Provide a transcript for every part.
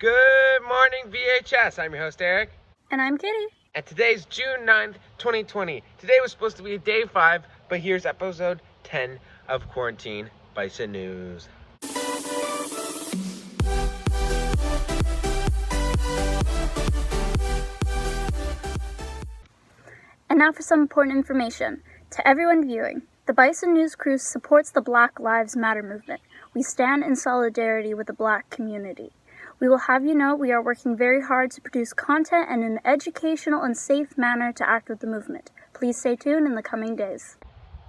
Good morning, BHS. I'm your host, Eric. And I'm Kitty. And today's June 9th, 2020. Today was supposed to be day 5, but here's episode 10 of Quarantine Bison News. And now for some important information. To everyone viewing, the Bison News crew supports the Black Lives Matter movement. We stand in solidarity with the Black community. We will have you know we are working very hard to produce content in an educational and safe manner to act with the movement. Please stay tuned in the coming days.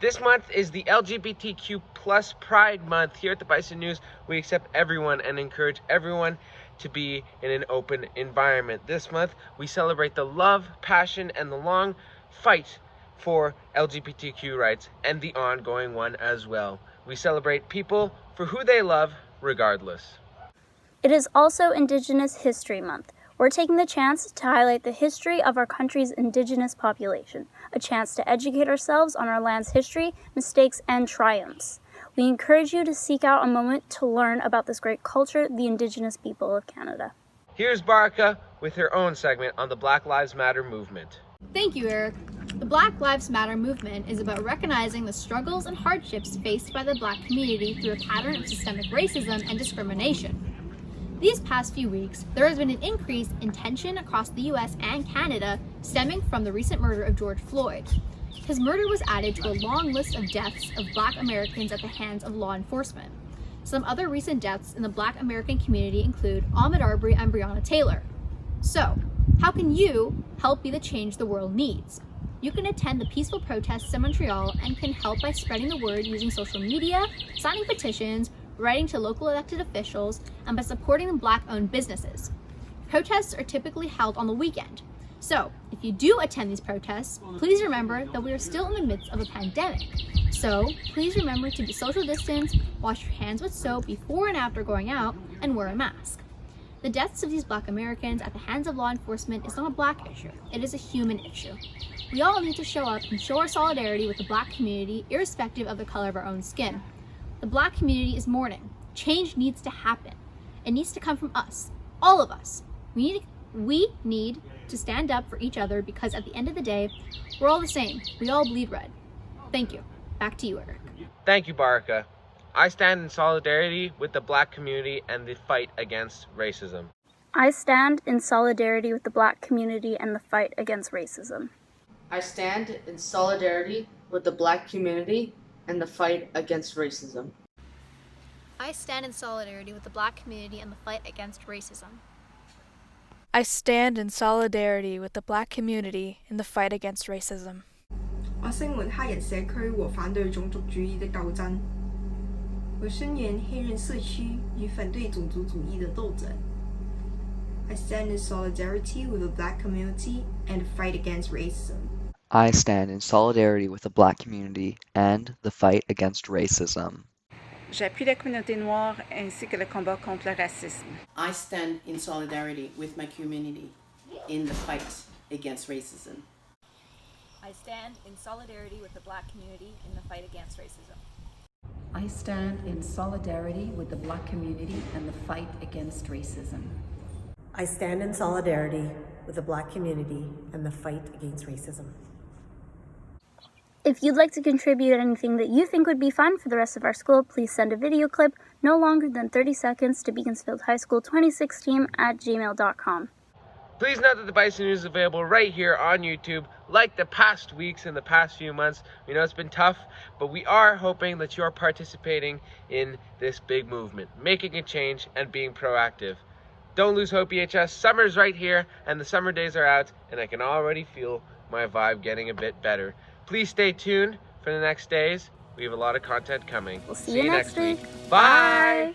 This month is the LGBTQ plus Pride Month. Here at the Bison News, we accept everyone and encourage everyone to be in an open environment. This month, we celebrate the love, passion, and the long fight for LGBTQ rights and the ongoing one as well. We celebrate people for who they love regardless. It is also Indigenous History Month. We're taking the chance to highlight the history of our country's Indigenous population, a chance to educate ourselves on our land's history, mistakes, and triumphs. We encourage you to seek out a moment to learn about this great culture, the Indigenous people of Canada. Here's Baraka with her own segment on the Black Lives Matter movement. Thank you, Eric. The Black Lives Matter movement is about recognizing the struggles and hardships faced by the Black community through a pattern of systemic racism and discrimination. These past few weeks, there has been an increase in tension across the US and Canada stemming from the recent murder of George Floyd. His murder was added to a long list of deaths of Black Americans at the hands of law enforcement. Some other recent deaths in the Black American community include Ahmaud Arbery and Breonna Taylor. So, how can you help be the change the world needs? You can attend the peaceful protests in Montreal and can help by spreading the word using social media, signing petitions, writing to local elected officials, and by supporting the Black-owned businesses. Protests are typically held on the weekend. So, if you do attend these protests, please remember that we are still in the midst of a pandemic. So, please remember to be social distance, wash your hands with soap before and after going out, and wear a mask. The deaths of these Black Americans at the hands of law enforcement is not a Black issue, it is a human issue. We all need to show up and show our solidarity with the Black community, irrespective of the color of our own skin. The Black community is mourning. Change needs to happen. It needs to come from us, all of us. We need to stand up for each other because at the end of the day, we're all the same. We all bleed red. Thank you. Back to you, Eric. Thank you, Baraka. I stand in solidarity with the Black community and the fight against racism. I stand in solidarity with the Black community and the fight against racism. I stand in solidarity with the Black community and the fight against racism. I stand in solidarity with the Black community and the fight against racism. I stand in solidarity with the Black community in the fight against racism. 我聲援黑人社區和反對種族主義的鬥爭。我聲援黑人社區與反對種族主義的鬥爭。I stand in solidarity with the Black community and the fight against racism. I stand in solidarity with the Black community and the fight against racism. J'appuie la communauté noire ainsi que le combat contre le racisme. I stand in solidarity with my community in the fight against racism. I stand in solidarity with the Black community in the fight against racism. I stand in solidarity with the Black community and the fight against racism. I stand in solidarity with the Black community and the fight against racism. If you'd like to contribute anything that you think would be fun for the rest of our school, please send a video clip no longer than 30 seconds to Beaconsfield High School 2016@gmail.com. Please note that the Bison News is available right here on YouTube. Like the past weeks and the past few months, we know it's been tough, but we are hoping that you're participating in this big movement, making a change and being proactive. Don't lose hope, BHS. Summer's right here, and the summer days are out, and I can already feel my vibe getting a bit better. Please stay tuned for the next days. We have a lot of content coming. We'll see you next week. Bye! Bye.